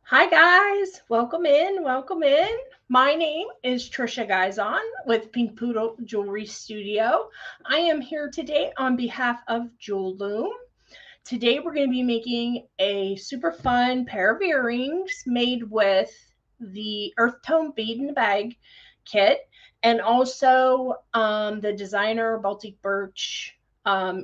Hi guys, welcome in, welcome in. My name is Tricia Giazzon with Pink Poodle Jewelry Studio. I am here today on behalf of Jewel Loom. Today we're going to be making a super fun pair of earrings made with the Earth Tone Bead in the Bag kit and also the designer Baltic Birch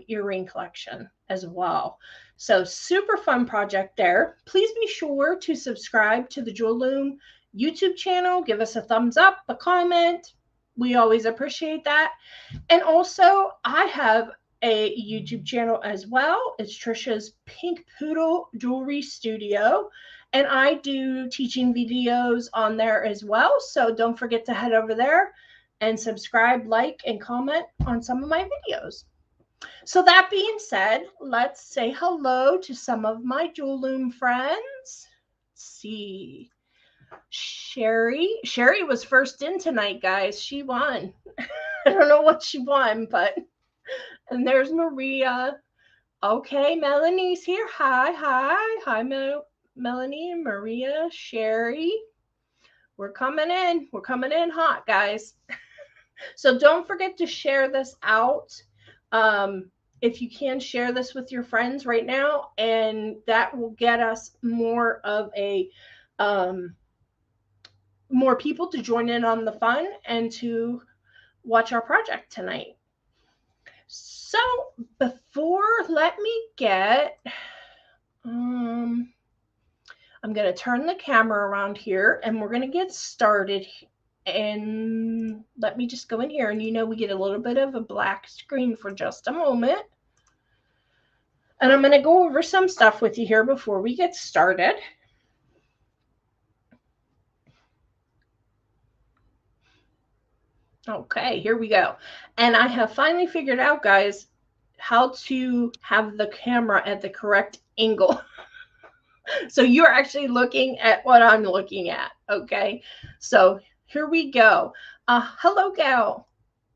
earring collection as well. So super fun project there. Please be sure to subscribe to the Jewel Loom YouTube channel. Give us a thumbs up, a comment. We always appreciate that. And also, I have a YouTube channel as well. It's Tricia's Pink Poodle Jewelry Studio. And I do teaching videos on there as well. So don't forget to head over there and subscribe, like, and comment on some of my videos. So that being said, let's say hello to some of my Jewel Loom friends. Let's see. Sherry was first in tonight, guys. She won. I don't know what she won, but and there's Maria. Okay, Melanie's here. Hi, Melanie and Maria, Sherry. We're coming in. We're coming in hot, guys. So don't forget to share this out. If you can, share this with your friends right now, and that will get us more of a more people to join in on the fun and to watch our project tonight. So before, let me get I'm going to turn the camera around here and we're going to get started. And let me just go in here, and we get a little bit of a black screen for just a moment. And I'm going to go over some stuff with you here before we get started. Okay, here we go. And I have finally figured out, guys, how to have the camera at the correct angle. So you're actually looking at what I'm looking at, okay? So here we go. Hello, gal.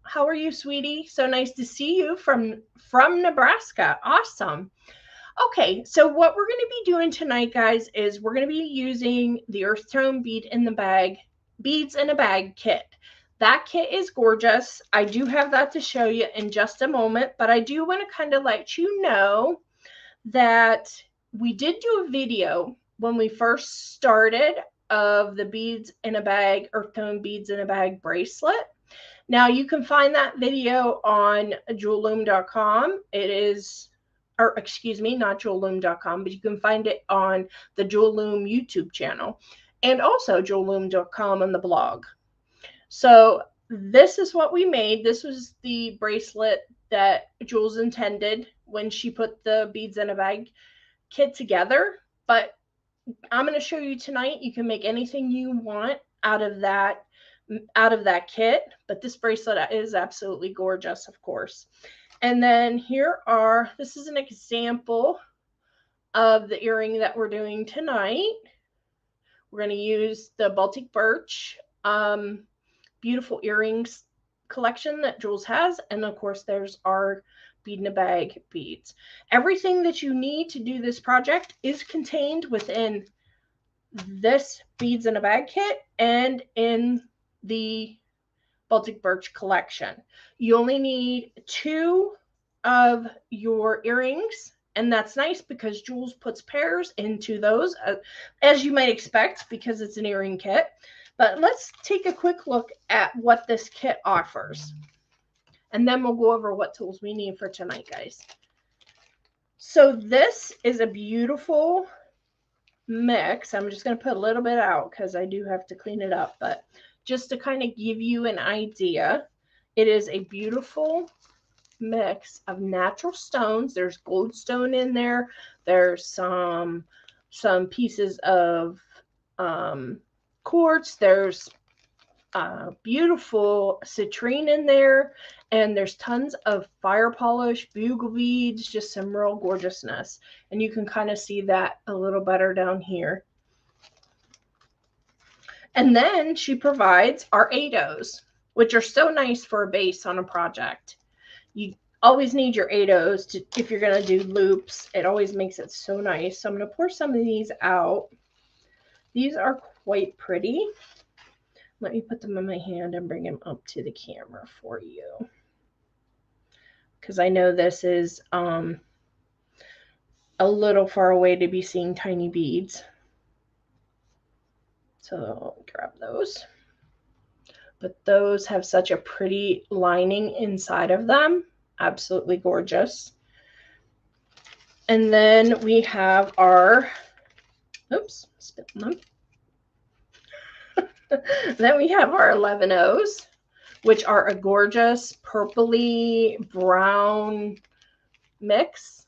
How are you, sweetie? So nice to see you from Nebraska. Awesome. Okay, so what we're going to be doing tonight, guys, is we're going to be using the Earth Tone Beads in a Bag kit. That kit is gorgeous. I do have that to show you in just a moment, but I do want to kind of let you know that we did do a video when we first started of the beads in a bag, Earth Tone Beads in a Bag bracelet. Now you can find that video on jewelloom.com. It is, or excuse me, not jewelloom.com, but you can find it on the Jewel Loom YouTube channel and also jewelloom.com on the blog. So this is what we made. This was the bracelet that Jules intended when she put the Beads in a Bag kit together. But I'm going to show you tonight. You can make anything you want out of that kit. But this bracelet is absolutely gorgeous, of course. And then this is an example of the earring that we're doing tonight. We're going to use the Baltic Birch beautiful earrings collection that Jules has. And of course, there's our Bead in a Bag beads. Everything that you need to do this project is contained within this Beads in a Bag kit and in the Baltic Birch collection. You only need 2 of your earrings, and that's nice because Jules puts pairs into those, as you might expect, because it's an earring kit. But let's take a quick look at what this kit offers. And then we'll go over what tools we need for tonight, guys. So this is a beautiful mix. I'm just going to put a little bit out because I do have to clean it up. But just to kind of give you an idea, it is a beautiful mix of natural stones. There's goldstone in there. There's some pieces of quartz. There's beautiful citrine in there, and there's tons of fire polish, bugle beads, just some real gorgeousness. And you can kind of see that a little better down here. And then she provides our ADOs, which are so nice for a base on a project. You always need your ADOs if you're going to do loops. It always makes it so nice. So I'm going to pour some of these out. These are quite pretty. Let me put them in my hand and bring them up to the camera for you, because I know this is a little far away to be seeing tiny beads. So I'll grab those. But those have such a pretty lining inside of them. Absolutely gorgeous. And then we have our, oops, spitting them. Then we have our 11-Os, which are a gorgeous purpley brown mix.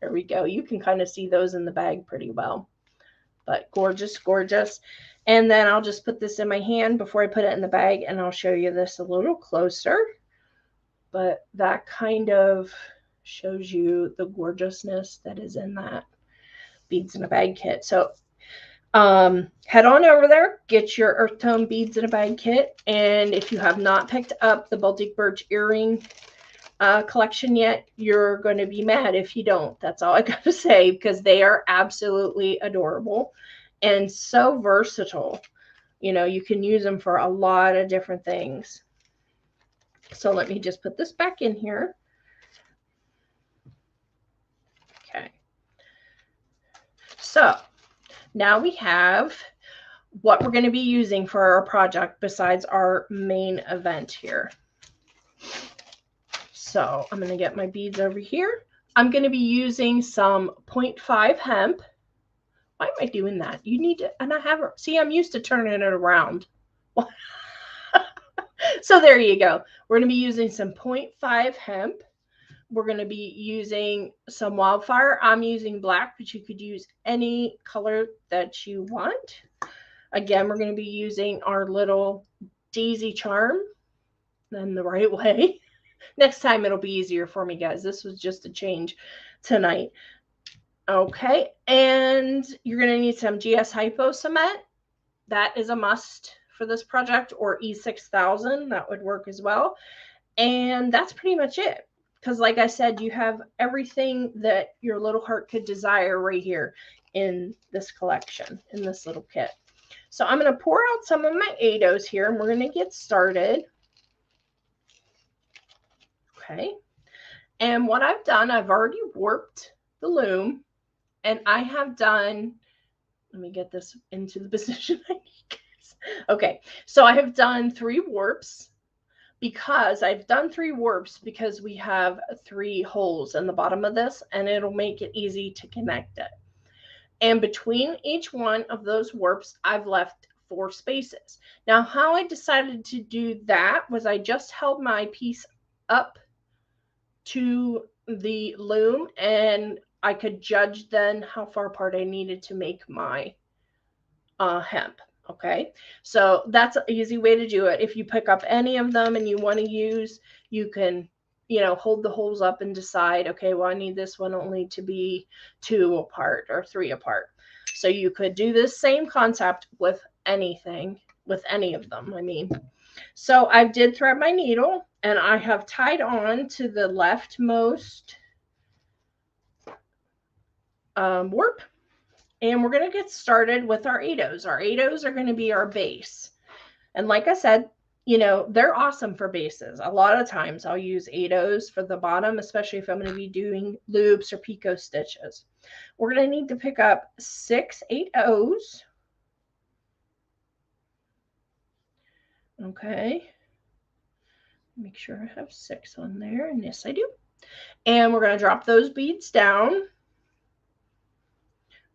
There we go. You can kind of see those in the bag pretty well. But gorgeous, gorgeous. And then I'll just put this in my hand before I put it in the bag, and I'll show you this a little closer. But that kind of shows you the gorgeousness that is in that beads in a bag kit. So head on over there, get your earth tone beads in a bag kit. And if you have not picked up the Baltic Birch earring collection yet, you're going to be mad if you don't. That's all I got to say, because they are absolutely adorable and so versatile. You know, you can use them for a lot of different things. So let me just put this back in here. Okay. So now we have what we're going to be using for our project besides our main event here. So I'm going to get my beads over here. I'm going to be using some 0.5 hemp. Why am I doing that? You need to, and I haven't, see, I'm used to turning it around. So there you go. We're going to be using some 0.5 hemp. We're going to be using some wildfire. I'm using black, but you could use any color that you want. Again, we're going to be using our little daisy charm in the right way. Next time it'll be easier for me, guys. This was just a change tonight. Okay, and you're going to need some GS Hypo cement. That is a must for this project, or E6000. That would work as well. And that's pretty much it. Because like I said, you have everything that your little heart could desire right here in this collection, in this little kit. So I'm going to pour out some of my 8-Os here, and we're going to get started. Okay. And what I've done, I've already warped the loom, and I have done, let me get this into the position I need, guys. Okay. So I have done 3 warps. Because I've done 3 warps because we have 3 holes in the bottom of this, and it'll make it easy to connect it. And between each one of those warps, I've left 4 spaces. Now, how I decided to do that was I just held my piece up to the loom, and I could judge then how far apart I needed to make my hemp. Okay, so that's an easy way to do it. If you pick up any of them and you want to use, you can, you know, hold the holes up and decide, okay, well, I need this one only to be 2 apart or 3 apart. So you could do this same concept with anything, with any of them, I mean. So I did thread my needle, and I have tied on to the leftmost warp. And we're going to get started with our 8-Os. Our 8-Os are going to be our base. And like I said, you know, they're awesome for bases. A lot of times I'll use 8-Os for the bottom, especially if I'm going to be doing loops or picot stitches. We're going to need to pick up 6 8-Os. Okay. Make sure I have 6 on there. And yes, I do. And we're going to drop those beads down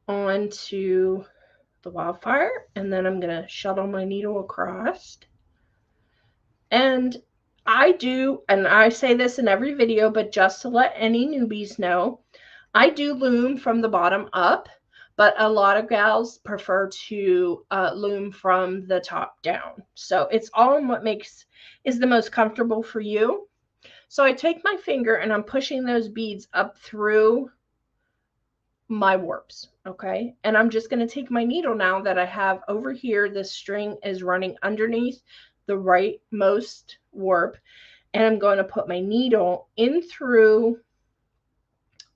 onto the wildfire, and then I'm going to shuttle my needle across. And I do, and I say this in every video, but just to let any newbies know, I do loom from the bottom up, but a lot of gals prefer to loom from the top down. So it's all in what is the most comfortable for you. So I take my finger and I'm pushing those beads up through my warps. Okay, and I'm just going to take my needle now that I have over here. This string is running underneath the rightmost warp, and I'm going to put my needle in through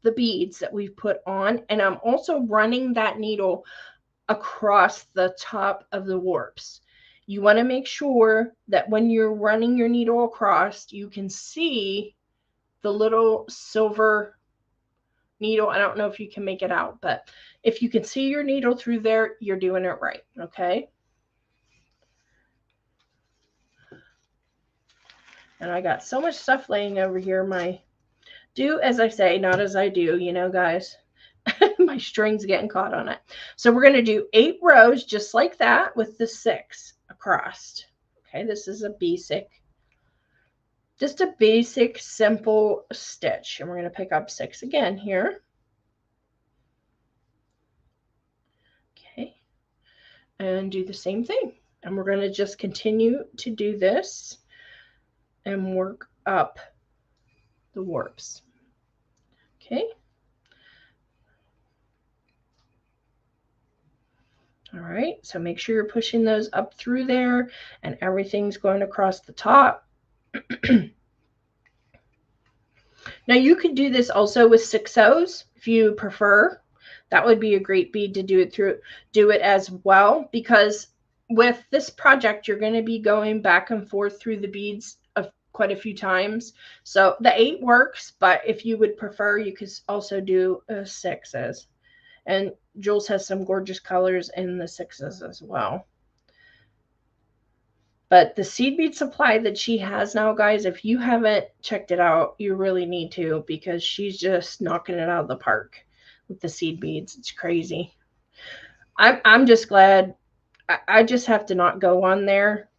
the beads that we've put on, and I'm also running that needle across the top of the warps. You want to make sure that when you're running your needle across, you can see the little silver needle. I don't know if you can make it out, but if you can see your needle through there, you're doing it right, okay? And I got so much stuff laying over here. My do as I say, not as I do, you know, guys. My string's getting caught on it. So we're going to do 8 rows just like that with the 6 across. Okay, this is a basic, just a basic simple stitch. And we're going to pick up 6 again here. Okay, and do the same thing. And we're going to just continue to do this and work up the warps. Okay. All right, so make sure you're pushing those up through there and everything's going across the top. Now you could do this also with 6/0s if you prefer. That would be a great bead to do it as well, because with this project you're going to be going back and forth through the beads quite a few times. So the 8 works, but if you would prefer, you could also do 6s. And Jules has some gorgeous colors in the 6s as well. But the seed bead supply that she has now, guys, if you haven't checked it out, you really need to, because she's just knocking it out of the park with the seed beads. It's crazy. I'm just glad. I just have to not go on there,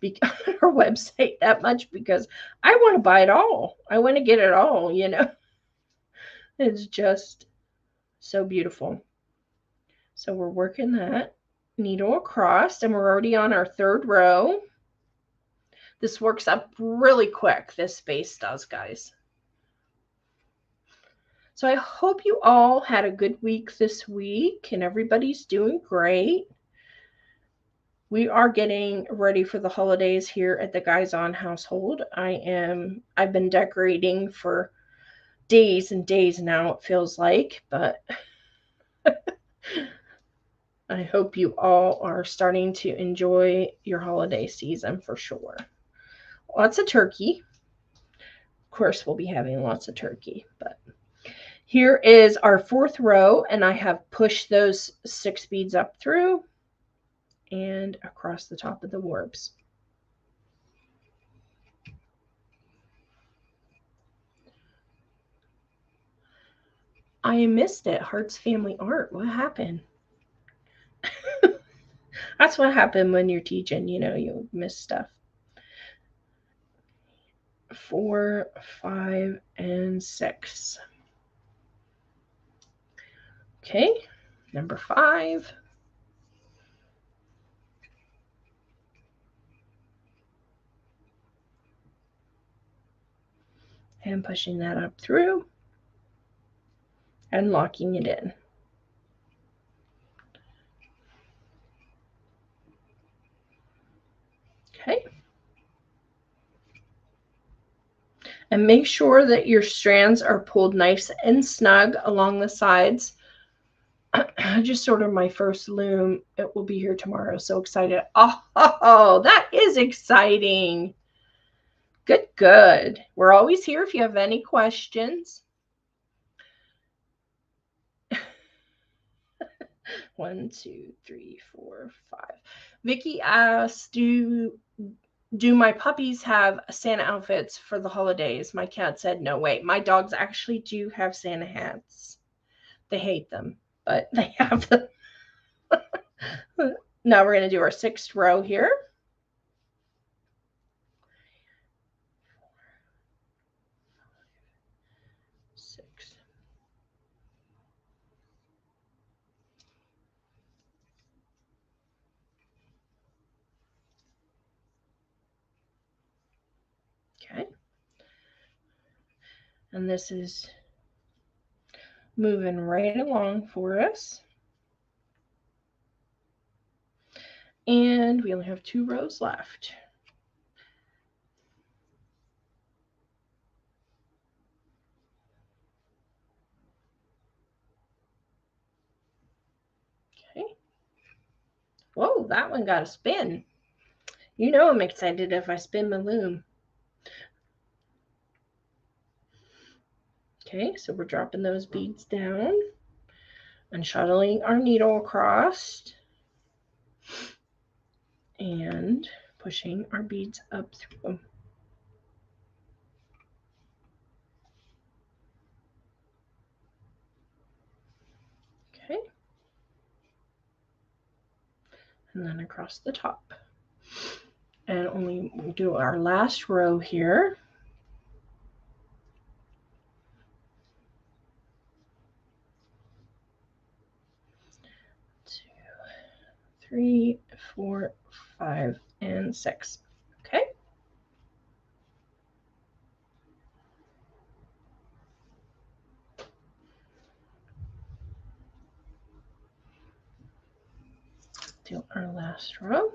her website, that much, because I want to buy it all. I want to get it all, you know. It's just so beautiful. So we're working that needle across, and we're already on our 3rd row. This works up really quick, this space does, guys. So I hope you all had a good week this week and everybody's doing great. We are getting ready for the holidays here at the Giazzon household. I've been decorating for days and days now, it feels like, but I hope you all are starting to enjoy your holiday season for sure. Lots of turkey. Of course, we'll be having lots of turkey, but here is our 4th row, and I have pushed those 6 beads up through and across the top of the warps. I missed it. Hearts Family Art. What happened? That's what happened when you're teaching, you know, you miss stuff. 4, 5, and 6. Okay, number 5. And pushing that up through and locking it in. Okay. And make sure that your strands are pulled nice and snug along the sides. I just ordered my first loom. It will be here tomorrow. So excited. Oh, that is exciting. Good, good. We're always here if you have any questions. 1, 2, 3, 4, 5. Vicky asked, do my puppies have Santa outfits for the holidays? My cat said no. Wait, my dogs actually do have Santa hats. They hate them, but they have them. Now we're going to do our 6th row here. 6. Okay. And this is moving right along for us. And we only have 2 rows left. Okay. Whoa, that one got a spin. You know I'm excited if I spin my loom. Okay, so we're dropping those beads down and shuttling our needle across and pushing our beads up through them. Okay. And then across the top. And only do our last row here. 2, 3, 4, 5, and 6. Okay. Do our last row.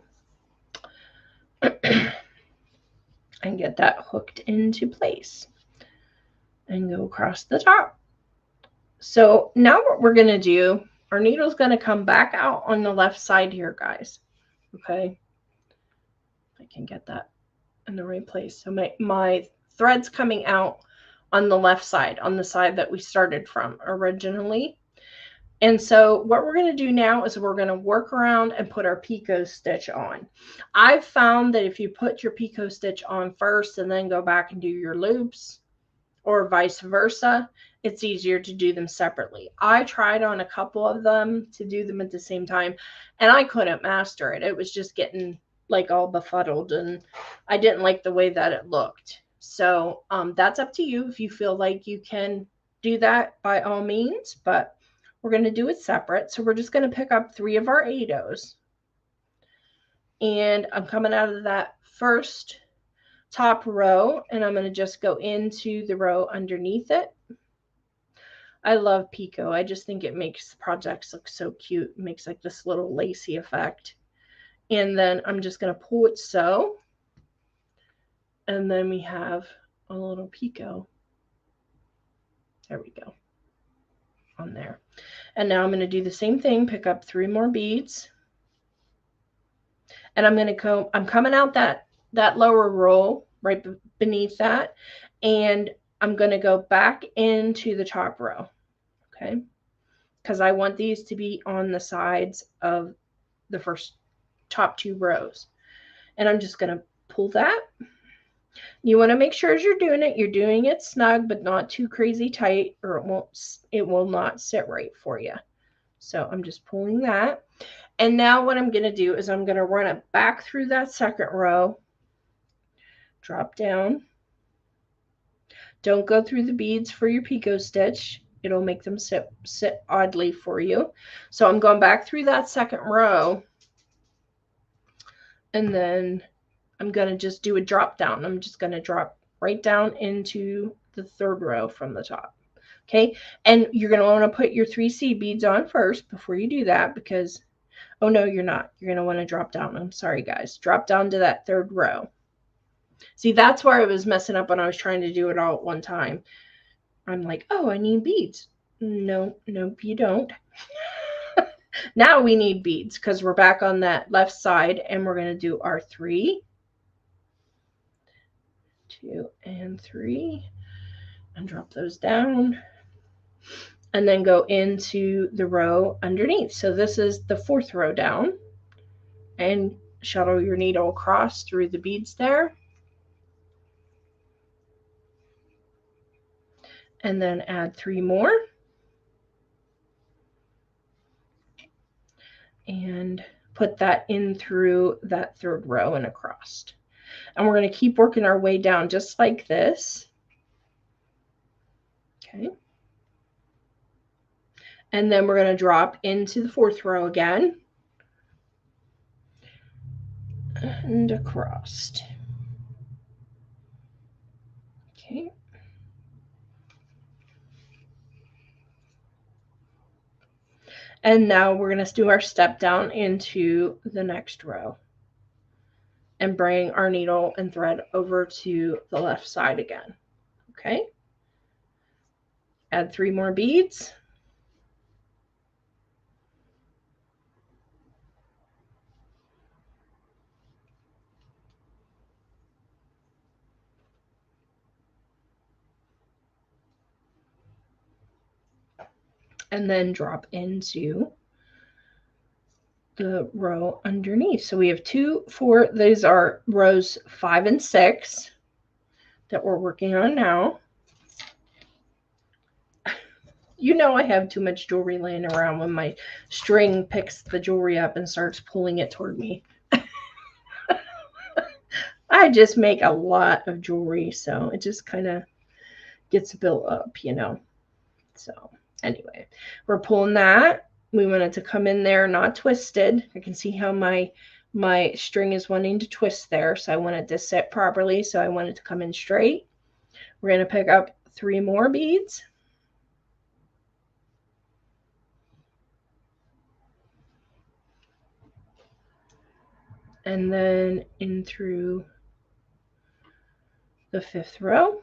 And get that hooked into place. And go across the top. So now what we're going to do, our needle's going to come back out on the left side here, guys. Okay. I can get that in the right place. So my thread's coming out on the left side, on the side that we started from originally. And so what we're going to do now is we're going to work around and put our picot stitch on. I've found that if you put your picot stitch on first and then go back and do your loops, or vice versa, it's easier to do them separately. I tried on a couple of them to do them at the same time, and I couldn't master it. It was just getting like all befuddled, and I didn't like the way that it looked. So that's up to you. If you feel like you can do that, by all means, but we're going to do it separate. So we're just going to pick up 3 of our 8-ohs, and I'm coming out of that first top row, and I'm going to just go into the row underneath it. I love picot. I just think it makes the projects look so cute. It makes like this little lacy effect. And then I'm just going to pull it so. And then we have a little picot. There we go. On there. And now I'm going to do the same thing. Pick up 3 more beads. And I'm going to I'm coming out that lower row right beneath that. And I'm going to go back into the top row. Okay. Because I want these to be on the sides of the first top 2 rows. And I'm just going to pull that. You want to make sure as you're doing it snug, but not too crazy tight, or it will not sit right for you. So I'm just pulling that. And now what I'm going to do is I'm going to run it back through that second row, drop down. Don't go through the beads for your picot stitch. It'll make them sit oddly for you. So I'm going back through that second row, and then I'm going to just do a drop down. I'm just going to drop right down into the third row from the top. Okay. And you're going to want to put your 3 seed beads on first before you do that, because, oh no, you're not. You're going to want to drop down. I'm sorry, guys. Drop down to that third row. See, that's where I was messing up when I was trying to do it all at one time. I'm like, oh, I need beads. No, nope, you don't. Now we need beads because we're back on that left side, and we're going to do our 3, 2, and 3, and drop those down, and then go into the row underneath. So this is the 4th row down, and shuttle your needle across through the beads there, and then add 3 more, and put that in through that 3rd row and across. And we're going to keep working our way down just like this. Okay. And then we're going to drop into the 4th row again and across. Okay. And now we're going to do our step down into the next row and bring our needle and thread over to the left side again. Okay. Add 3 more beads. and then drop into the row underneath. So we have 2, 4, these are rows 5 and 6 that we're working on now. You know I have too much jewelry laying around when my string picks the jewelry up and starts pulling it toward me. I just make a lot of jewelry, so it just kind of gets built up, you know. So anyway, we're pulling that. We want it to come in there, not twisted. I can see how my string is wanting to twist there, so I want it to sit properly, so I want it to come in straight. We're going to pick up 3 more beads. And then in through the 5th row.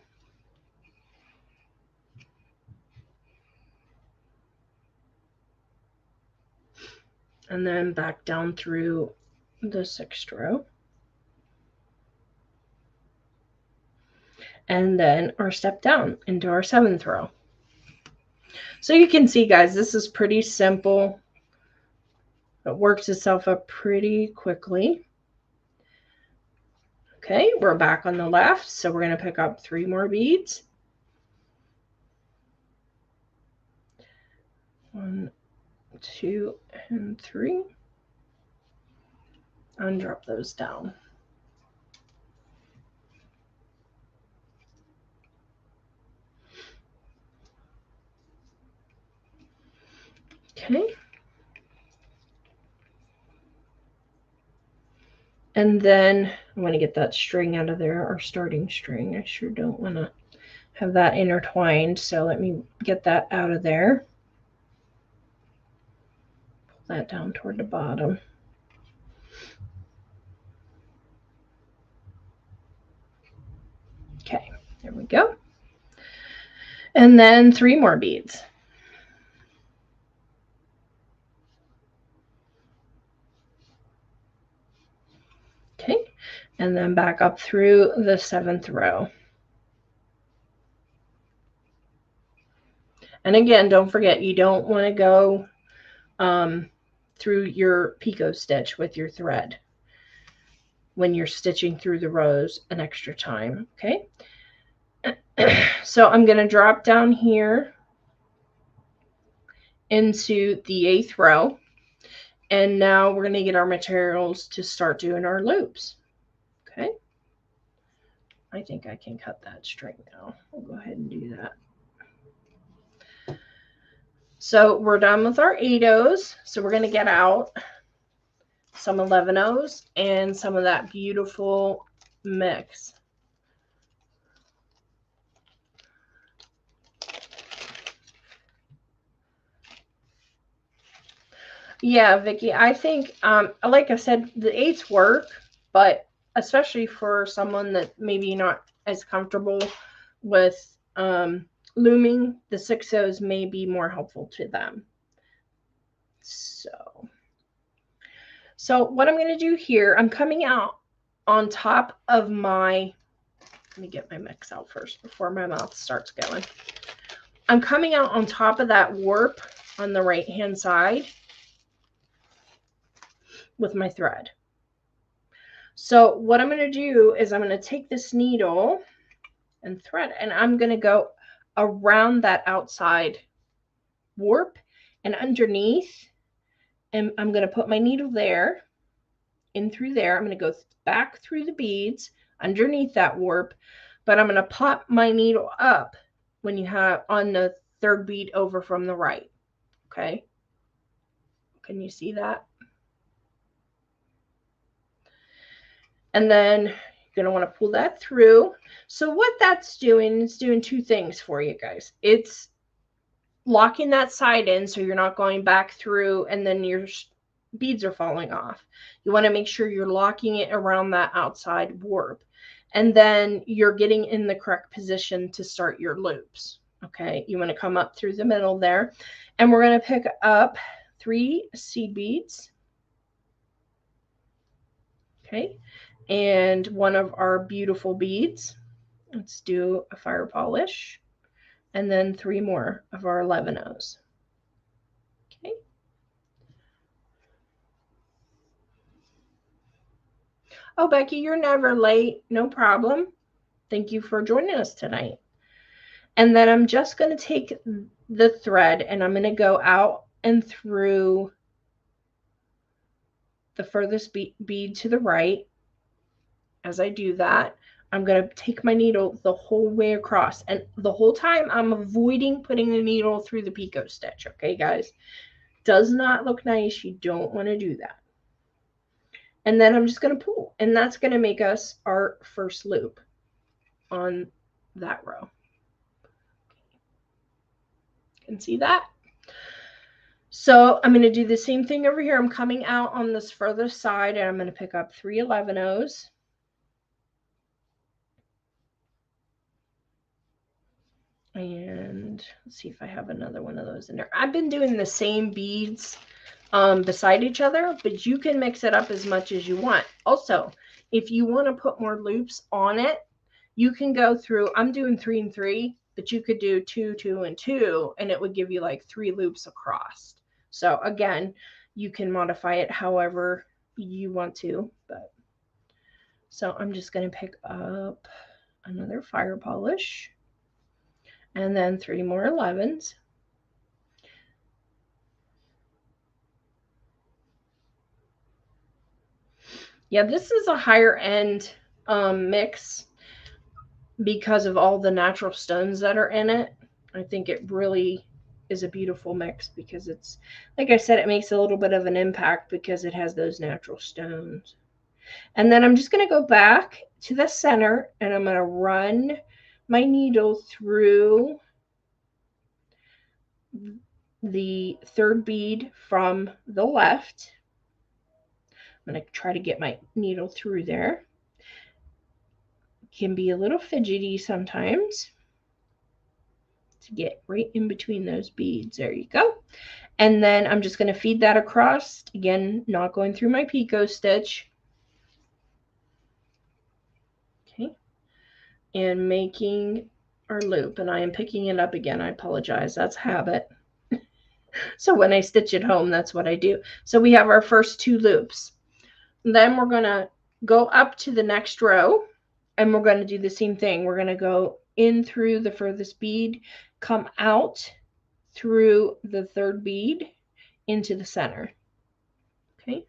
And then back down through the 6th row. And then our step down into our 7th row. So you can see, guys, this is pretty simple. It works itself up pretty quickly. Okay, we're back on the left, so we're going to pick up 3 more beads. 1, 2, and 3. And drop those down. Okay. And then I want to get that string out of there, our starting string. I sure don't want to have that intertwined, so let me get that out of there. Pull that down toward the bottom. Okay, there we go. And then 3 more beads. Okay, and then back up through the 7th row. And again, don't forget, you don't want to go through your picot stitch with your thread when you're stitching through the rows an extra time, okay? So I'm going to drop down here into the 8th row. And now we're going to get our materials to start doing our loops. Okay. I think I can cut that string now. I'll go ahead and do that. So we're done with our 8-ohs. So we're going to get out some 11-ohs and some of that beautiful mix. Yeah, Vicki, I think, like I said, the 8s work, but especially for someone that maybe not as comfortable with looming, the 6-ohs may be more helpful to them. So what I'm going to do here, I'm coming out on top of my, let me get my mix out first before my mouth starts going. I'm coming out on top of that warp on the right-hand side with my thread. So what I'm going to do is I'm going to take this needle and thread, and I'm going to go around that outside warp and underneath, and I'm going to put my needle there, in through there. I'm going to go back through the beads underneath that warp, but I'm going to pop my needle up when you have on the 3rd bead over from the right. Okay. Can you see that? And then you're going to want to pull that through. So what that's doing is doing 2 things for you guys. It's locking that side in so you're not going back through and then your beads are falling off. You want to make sure you're locking it around that outside warp. And then you're getting in the correct position to start your loops. Okay, you want to come up through the middle there. And we're going to pick up 3 seed beads. Okay, and one of our beautiful beads. Let's do a fire polish. And then 3 more of our 11-ohs. Oh, Becky, you're never late. No problem. Thank you for joining us tonight. And then I'm just going to take the thread and I'm going to go out and through the furthest bead to the right. As I do that, I'm going to take my needle the whole way across. And the whole time I'm avoiding putting the needle through the picot stitch. Okay, guys? Does not look nice. You don't want to do that. And then I'm just going to pull. And that's going to make us our first loop on that row. You can see that? So I'm going to do the same thing over here. I'm coming out on this further side and I'm going to pick up 3 11-ohs. And let's see if I have another one of those in there. I've been doing the same beads beside each other, but you can mix it up as much as you want. Also, if you want to put more loops on it, you can go through, I'm doing 3 and 3, but you could do 2, 2, and 2, and it would give you like 3 loops across. So again, you can modify it however you want to. But so I'm just going to pick up another fire polish and then 3 more 11s. Yeah, this is a higher end mix because of all the natural stones that are in it. I think it really is a beautiful mix because it's, like I said, it makes a little bit of an impact because it has those natural stones. And then I'm just going to go back to the center and I'm going to run my needle through the third bead from the left. I'm going to try to get my needle through there. It can be a little fidgety sometimes to get right in between those beads. There you go. And then I'm just going to feed that across. Again, not going through my picot stitch. Okay. And making our loop. And I am picking it up again. I apologize. That's habit. So when I stitch it home, that's what I do. So we have our first 2 loops. And then we're going to go up to the next row. And we're going to do the same thing. We're going to go in through the furthest bead, come out through the third bead into the center. Okay.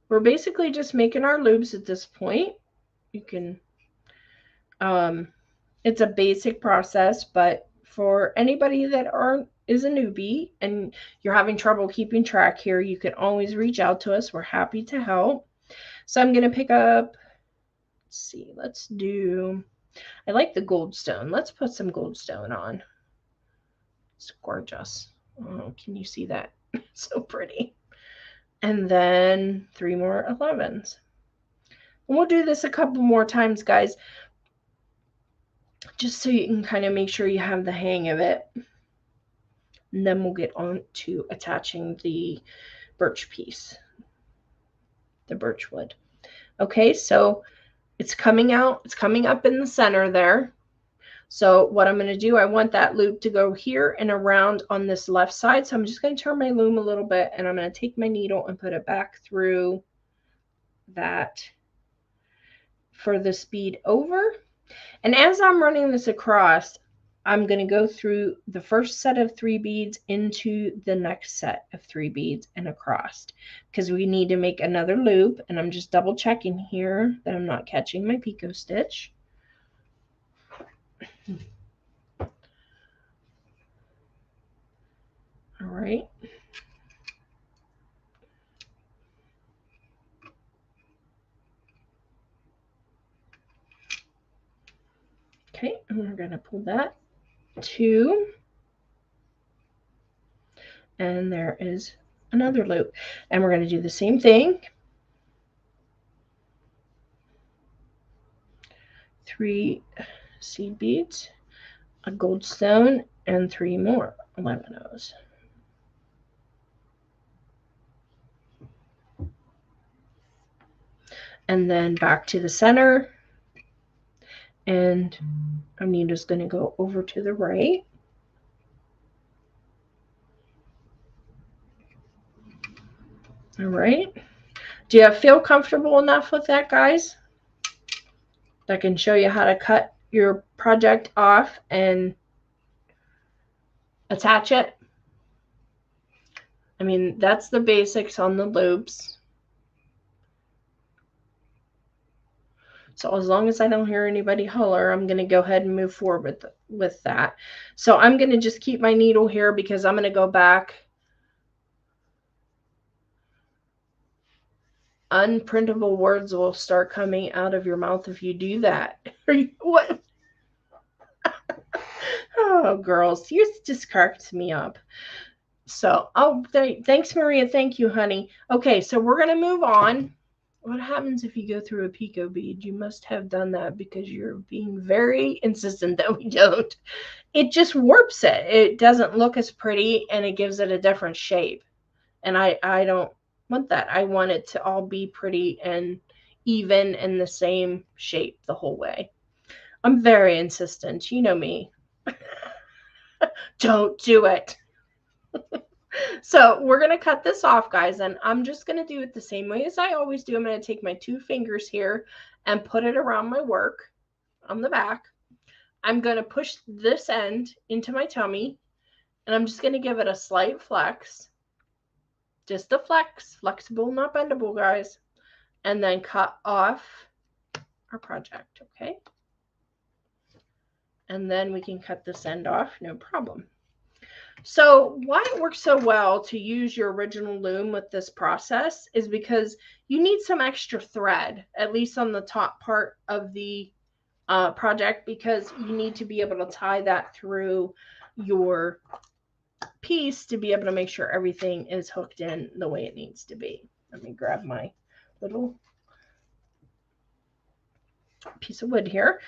We're basically just making our loops at this point. You can, it's a basic process, but for anybody that is a newbie and you're having trouble keeping track here, you can always reach out to us. We're happy to help. So I'm going to pick up, let's see, let's do, I like the gold stone. Let's put some gold stone on. It's gorgeous. Oh, can you see that? So pretty. And then 3 more 11s. And we'll do this a couple more times, guys, just so you can kind of make sure you have the hang of it. And then we'll get on to attaching the birch piece, the birch wood. Okay, so it's coming out, it's coming up in the center there. So what I'm going to do, I want that loop to go here and around on this left side. So I'm just going to turn my loom a little bit and I'm going to take my needle and put it back through that furthest bead over. And as I'm running this across, I'm going to go through the first set of 3 beads into the next set of 3 beads and across because we need to make another loop. And I'm just double checking here that I'm not catching my picot stitch. All right. Okay, and we're going to pull that 2. And there is another loop. And we're going to do the same thing. 3 seed beads, a gold stone, and 3 more 11-ohs. And then back to the center. And I'm just going to go over to the right. All right. Do you feel comfortable enough with that, guys? I can show you how to cut your project off and attach it. I mean, that's the basics on the loops. So as long as I don't hear anybody holler, I'm going to go ahead and move forward with that. So I'm going to just keep my needle here because I'm going to go back. Unprintable words will start coming out of your mouth if you do that. What? Oh, girls, you just cracked me up. So, oh, thanks, Maria. Thank you, honey. Okay, so we're going to move on. What happens if you go through a picot bead? You must have done that because you're being very insistent that we don't. It just warps it. It doesn't look as pretty, and it gives it a different shape. And I don't want that. I want it to all be pretty and even and the same shape the whole way. I'm very insistent. You know me. Don't do it. So we're going to cut this off, guys, and I'm just going to do it the same way as I always do. I'm going to take my 2 fingers here and put it around my work on the back. I'm going to push this end into my tummy, and I'm just going to give it a slight flex. Just a flex. Flexible, not bendable, guys. And then cut off our project, okay? And then we can cut this end off, no problem. So why it works so well to use your original loom with this process is because you need some extra thread, at least on the top part of the project, because you need to be able to tie that through your piece to be able to make sure everything is hooked in the way it needs to be. Let me grab my little piece of wood here.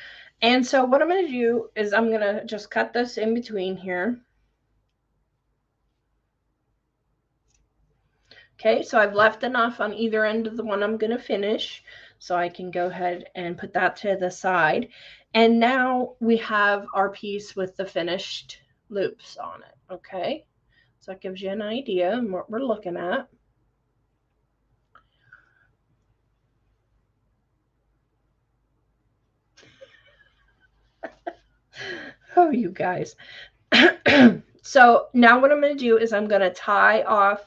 And so what I'm going to do is I'm going to just cut this in between here. Okay, so I've left enough on either end of the one I'm going to finish, so I can go ahead and put that to the side. And now we have our piece with the finished loops on it, okay? So that gives you an idea of what we're looking at. Oh, you guys. So now what I'm going to do is I'm going to tie off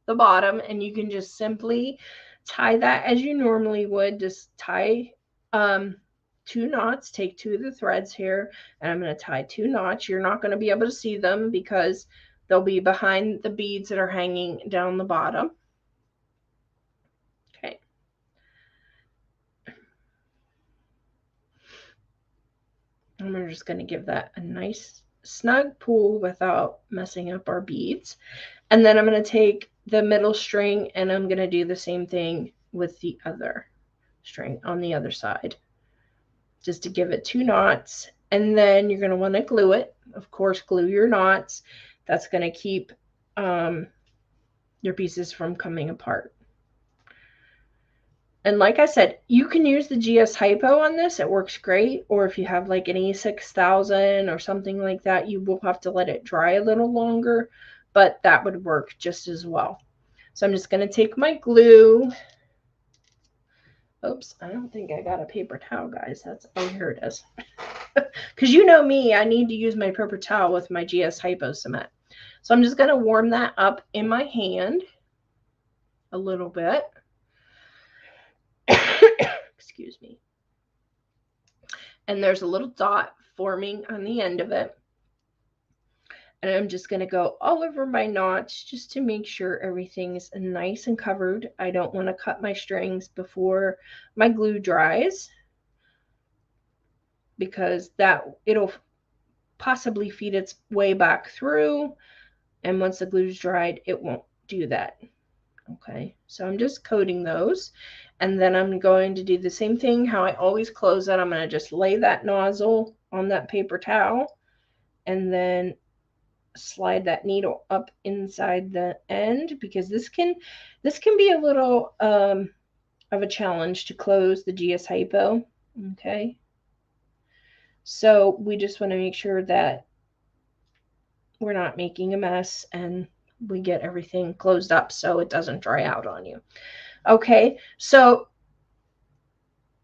the bottom, and you can just simply tie that as you normally would. Just tie 2 knots, take 2 of the threads here, and I'm going to tie 2 knots. You're not going to be able to see them because they'll be behind the beads that are hanging down the bottom. Okay. And we're just going to give that a nice snug pull without messing up our beads. And then I'm going to take the middle string and I'm going to do the same thing with the other string on the other side, just to give it 2 knots. And then you're going to want to glue it. Of course, glue your knots. That's going to keep your pieces from coming apart. And like I said, you can use the GS Hypo on this. It works great. Or if you have like an E6000 or something like that, you will have to let it dry a little longer, but that would work just as well. So I'm just going to take my glue. Oops, I don't think I got a paper towel, guys. Oh, here it is. Because you know me, I need to use my paper towel with my GS Hypo cement. So I'm just going to warm that up in my hand a little bit. Excuse me. And there's a little dot forming on the end of it. And I'm just going to go all over my knots just to make sure everything's nice and covered. I don't want to cut my strings before my glue dries, because it'll possibly feed its way back through. And once the glue's dried, it won't do that. Okay, so I'm just coating those. And then I'm going to do the same thing how I always close it. I'm going to just lay that nozzle on that paper towel and then slide that needle up inside the end, because this can be a little of a challenge to close the GS Hypo. Okay, so we just want to make sure that we're not making a mess and we get everything closed up so it doesn't dry out on you. Okay, so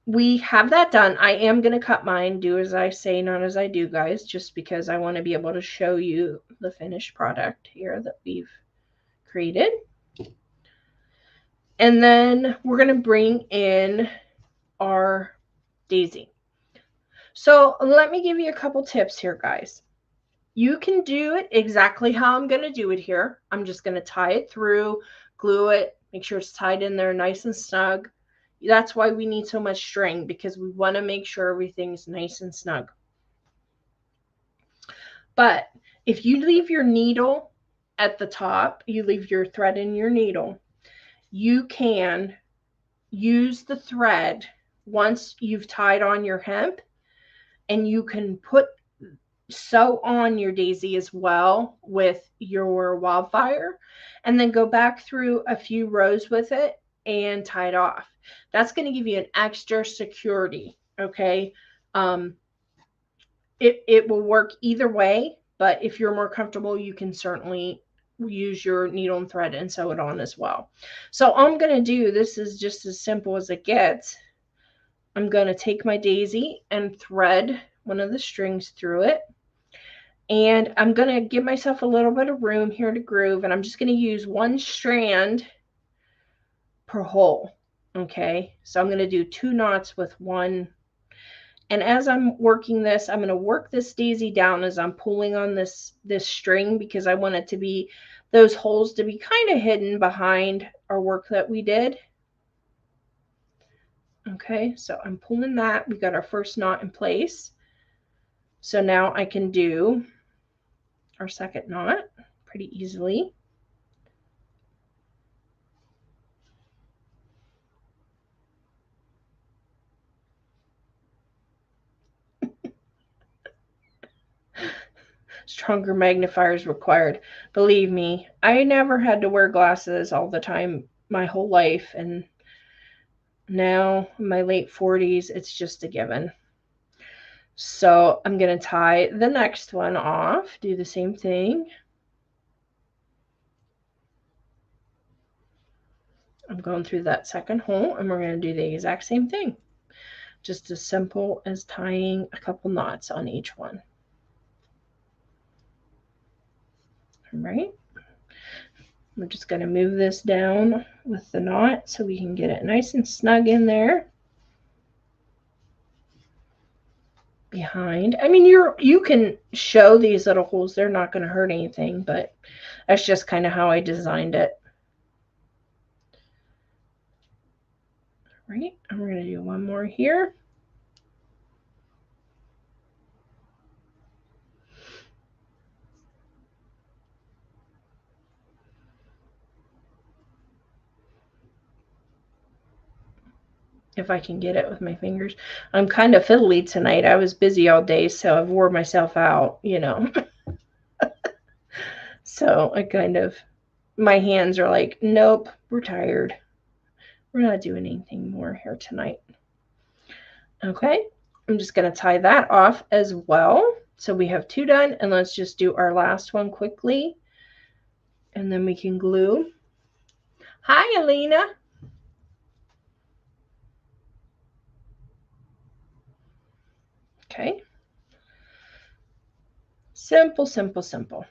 we have that done. I am going to cut mine, do as I say, not as I do, guys, just because I want to be able to show you the finished product here that we've created. And then we're going to bring in our daisy. So let me give you a couple tips here, guys. You can do it exactly how I'm going to do it here. I'm just going to tie it through, glue it, make sure it's tied in there nice and snug. That's why we need so much string, because we want to make sure everything's nice and snug. But if you leave your needle at the top, you leave your thread in your needle, you can use the thread once you've tied on your hemp, and you can sew on your daisy as well with your wildfire, and then go back through a few rows with it and tie it off. That's going to give you an extra security. Okay. It will work either way, but if you're more comfortable, you can certainly use your needle and thread and sew it on as well. So I'm going to do, this is just as simple as it gets. I'm going to take my daisy and thread one of the strings through it. And I'm going to give myself a little bit of room here to groove. And I'm just going to use one strand per hole. Okay. So I'm going to do 2 knots with one. And as I'm working this, I'm going to work this daisy down as I'm pulling on this string, because I want it to be, those holes to be kind of hidden behind our work that we did. Okay, so I'm pulling that. We got our first knot in place. So now I can do our second knot pretty easily. Stronger magnifiers required. Believe me, I never had to wear glasses all the time my whole life, and now in my late 40s, it's just a given. So I'm going to tie the next one off, do the same thing. I'm going through that second hole, and we're going to do the exact same thing. Just as simple as tying a couple knots on each one. All right. We're just going to move this down with the knot so we can get it nice and snug in there. Behind. I mean, you can show these little holes. They're not going to hurt anything, but that's just kind of how I designed it. All right. And we're going to do one more here. If I can get it with my fingers. I'm kind of fiddly tonight. I was busy all day, so I've wore myself out, you know. So I kind of, my hands are like, nope, we're tired. We're not doing anything more here tonight. Okay, I'm just going to tie that off as well. So we have 2 done, and let's just do our last one quickly, and then we can glue. Hi, Alina. Okay. Simple, simple, simple.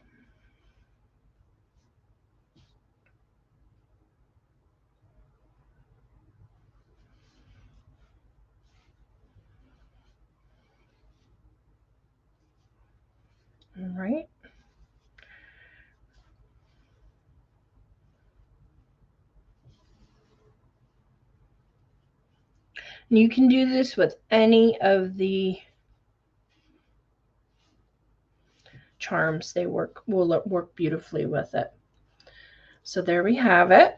All right. And you can do this with any of the charms. They will work beautifully with it. So there we have it.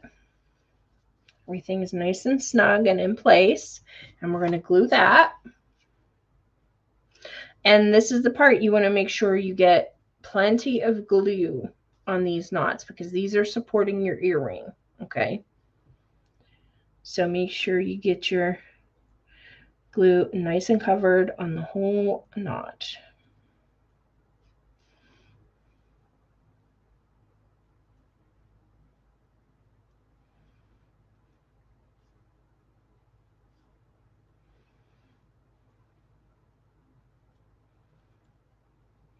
Everything is nice and snug and in place. And we're going to glue that. And this is the part you want to make sure you get plenty of glue on these knots, because these are supporting your earring. Okay. So make sure you get your glue nice and covered on the whole knot.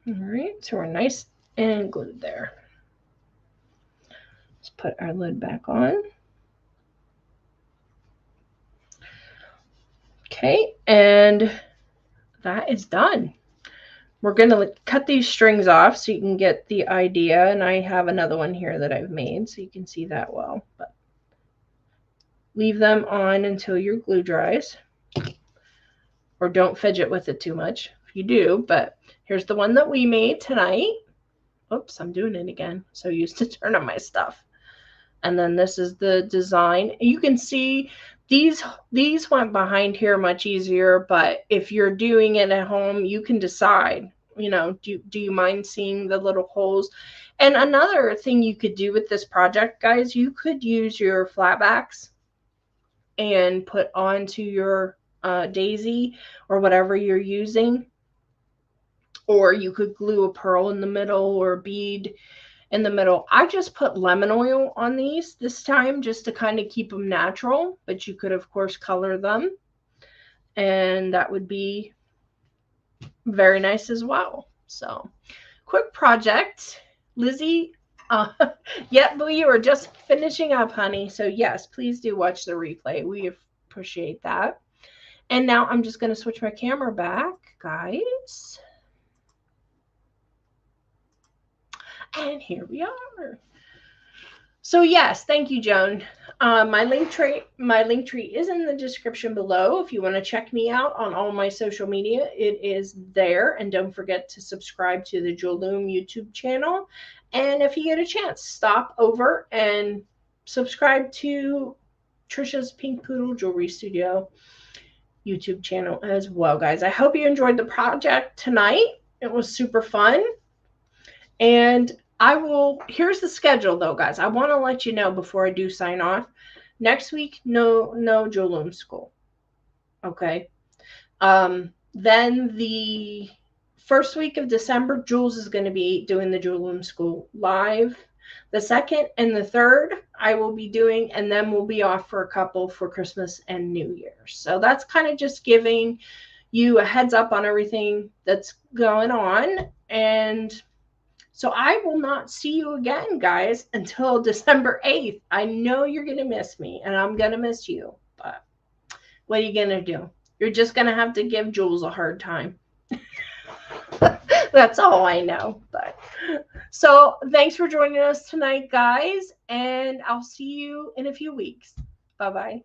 All right, so we're nice and glued there. Let's put our lid back on. Okay, and that is done. We're going to cut these strings off so you can get the idea. And I have another one here that I've made so you can see that well. But leave them on until your glue dries. Or don't fidget with it too much if you do. But here's the one that we made tonight. Oops, I'm doing it again. So used to turn on my stuff. And then this is the design. You can see these went behind here much easier, but if you're doing it at home, you can decide, you know, do you mind seeing the little holes? And another thing you could do with this project, guys, you could use your flatbacks and put onto your daisy or whatever you're using. Or you could glue a pearl in the middle or a bead in the middle. I just put lemon oil on these this time just to kind of keep them natural, but you could of course color them and that would be very nice as well. So quick project. Lizzie, yeah, but you were just finishing up, honey. So yes, please do watch the replay. We appreciate that. And now I'm just going to switch my camera back, guys. And here we are. So yes, thank you, Joan. My link tree is in the description below. If you want to check me out on all my social media, it is there. And don't forget to subscribe to the Jewel Loom YouTube channel. And if you get a chance, stop over and subscribe to Tricia's Pink Poodle Jewelry Studio YouTube channel as well, guys. I hope you enjoyed the project tonight. It was super fun. And here's the schedule though, guys. I want to let you know before I do sign off. Next week, no Jewel Loom School. Okay. Then the first week of December, Jules is going to be doing the Jewel Loom School live. The 2nd and the 3rd, I will be doing, and then we'll be off for a couple for Christmas and New Year's. So that's kind of just giving you a heads up on everything that's going on. And so I will not see you again, guys, until December 8th. I know you're going to miss me, and I'm going to miss you. But what are you going to do? You're just going to have to give Jules a hard time. That's all I know. But so thanks for joining us tonight, guys, and I'll see you in a few weeks. Bye-bye.